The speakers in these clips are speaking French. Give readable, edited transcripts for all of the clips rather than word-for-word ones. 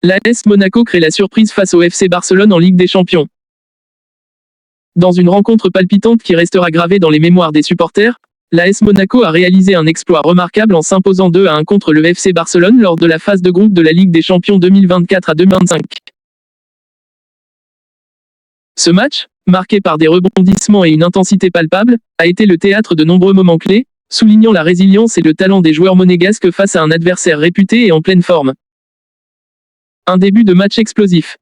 L'AS Monaco crée la surprise face au FC Barcelone en Ligue des Champions. Dans une rencontre palpitante qui restera gravée dans les mémoires des supporters, l'AS Monaco a réalisé un exploit remarquable en s'imposant 2-1 contre le FC Barcelone lors de la phase de groupe de la Ligue des Champions 2024 à 2025. Ce match, marqué par des rebondissements et une intensité palpable, a été le théâtre de nombreux moments clés, soulignant la résilience et le talent des joueurs monégasques face à un adversaire réputé et en pleine forme. Un début de match explosif.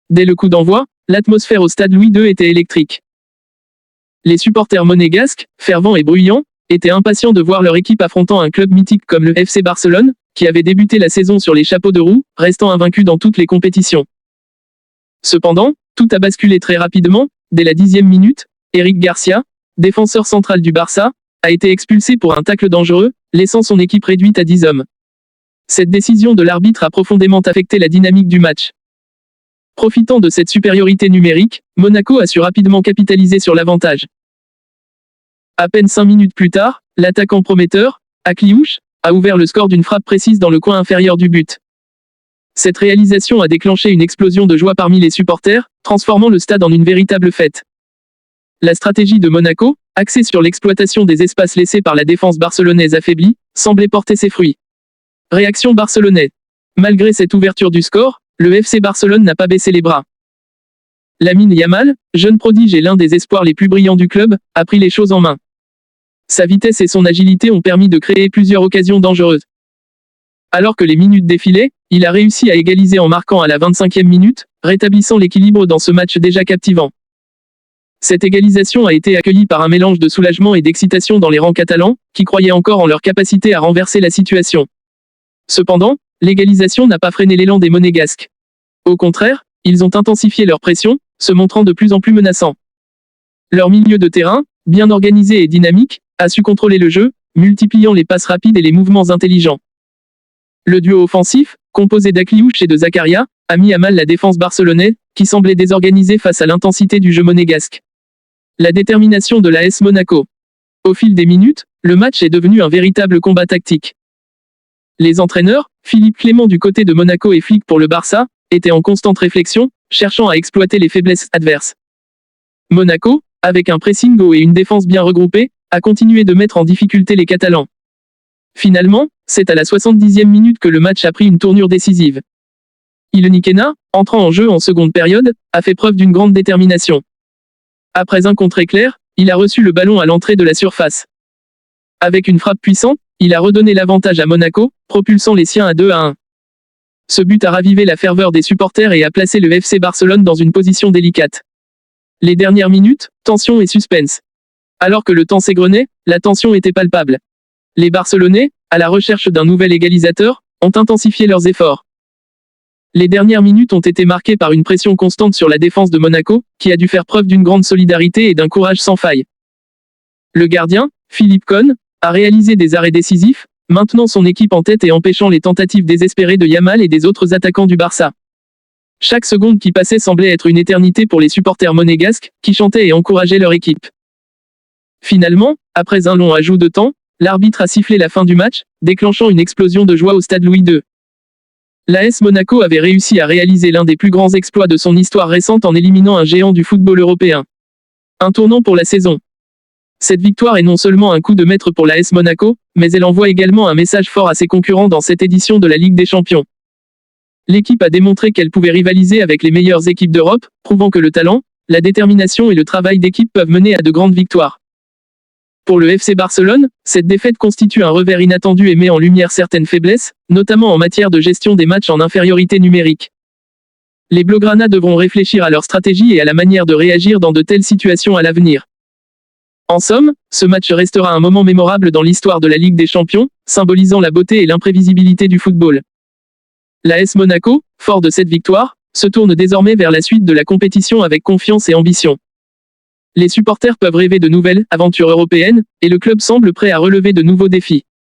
Dès le coup d'envoi, l'atmosphère au stade Louis II était électrique. Les supporters monégasques, fervents et bruyants, étaient impatients de voir leur équipe affrontant un club mythique comme le FC Barcelone, qui avait débuté la saison sur les chapeaux de roue, restant invaincu dans toutes les compétitions. Cependant, tout a basculé très rapidement. Dès la 10e minute, Eric Garcia, défenseur central du Barça, a été expulsé pour un tacle dangereux, laissant son équipe réduite à 10 hommes. Cette décision de l'arbitre a profondément affecté la dynamique du match. Profitant de cette supériorité numérique, Monaco a su rapidement capitaliser sur l'avantage. À peine 5 minutes plus tard, l'attaquant prometteur, Akliouche, a ouvert le score d'une frappe précise dans le coin inférieur du but. Cette réalisation a déclenché une explosion de joie parmi les supporters, transformant le stade en une véritable fête. La stratégie de Monaco, axée sur l'exploitation des espaces laissés par la défense barcelonaise affaiblie, semblait porter ses fruits. Réaction barcelonaise. Malgré cette ouverture du score, le FC Barcelone n'a pas baissé les bras. Lamine Yamal, jeune prodige et l'un des espoirs les plus brillants du club, a pris les choses en main. Sa vitesse et son agilité ont permis de créer plusieurs occasions dangereuses. Alors que les minutes défilaient, il a réussi à égaliser en marquant à la 25e minute, rétablissant l'équilibre dans ce match déjà captivant. Cette égalisation a été accueillie par un mélange de soulagement et d'excitation dans les rangs catalans, qui croyaient encore en leur capacité à renverser la situation. Cependant, l'égalisation n'a pas freiné l'élan des Monégasques. Au contraire, ils ont intensifié leur pression, se montrant de plus en plus menaçants. Leur milieu de terrain, bien organisé et dynamique, a su contrôler le jeu, multipliant les passes rapides et les mouvements intelligents. Le duo offensif, composé d'Akliouche et de Zakaria, a mis à mal la défense barcelonaise, qui semblait désorganisée face à l'intensité du jeu monégasque. La détermination de l'AS Monaco. Au fil des minutes, le match est devenu un véritable combat tactique. Les entraîneurs, Philippe Clément du côté de Monaco et Flick pour le Barça, étaient en constante réflexion, cherchant à exploiter les faiblesses adverses. Monaco, avec un pressing haut et une défense bien regroupée, a continué de mettre en difficulté les Catalans. Finalement, c'est à la 70e minute que le match a pris une tournure décisive. Iloniquena, entrant en jeu en seconde période, a fait preuve d'une grande détermination. Après un contre éclair, il a reçu le ballon à l'entrée de la surface. Avec une frappe puissante, il a redonné l'avantage à Monaco, propulsant les siens à 2-1. Ce but a ravivé la ferveur des supporters et a placé le FC Barcelone dans une position délicate. Les dernières minutes, tension et suspense. Alors que le temps s'égrenait, la tension était palpable. Les Barcelonais, à la recherche d'un nouvel égalisateur, ont intensifié leurs efforts. Les dernières minutes ont été marquées par une pression constante sur la défense de Monaco, qui a dû faire preuve d'une grande solidarité et d'un courage sans faille. Le gardien, Philippe Cohn, a réalisé des arrêts décisifs, maintenant son équipe en tête et empêchant les tentatives désespérées de Yamal et des autres attaquants du Barça. Chaque seconde qui passait semblait être une éternité pour les supporters monégasques, qui chantaient et encourageaient leur équipe. Finalement, après un long ajout de temps, l'arbitre a sifflé la fin du match, déclenchant une explosion de joie au stade Louis II. L'AS Monaco avait réussi à réaliser l'un des plus grands exploits de son histoire récente en éliminant un géant du football européen. Un tournant pour la saison. Cette victoire est non seulement un coup de maître pour l'AS Monaco, mais elle envoie également un message fort à ses concurrents dans cette édition de la Ligue des Champions. L'équipe a démontré qu'elle pouvait rivaliser avec les meilleures équipes d'Europe, prouvant que le talent, la détermination et le travail d'équipe peuvent mener à de grandes victoires. Pour le FC Barcelone, cette défaite constitue un revers inattendu et met en lumière certaines faiblesses, notamment en matière de gestion des matchs en infériorité numérique. Les Blaugrana devront réfléchir à leur stratégie et à la manière de réagir dans de telles situations à l'avenir. En somme, ce match restera un moment mémorable dans l'histoire de la Ligue des Champions, symbolisant la beauté et l'imprévisibilité du football. L'AS Monaco, fort de cette victoire, se tourne désormais vers la suite de la compétition avec confiance et ambition. Les supporters peuvent rêver de nouvelles aventures européennes, et le club semble prêt à relever de nouveaux défis.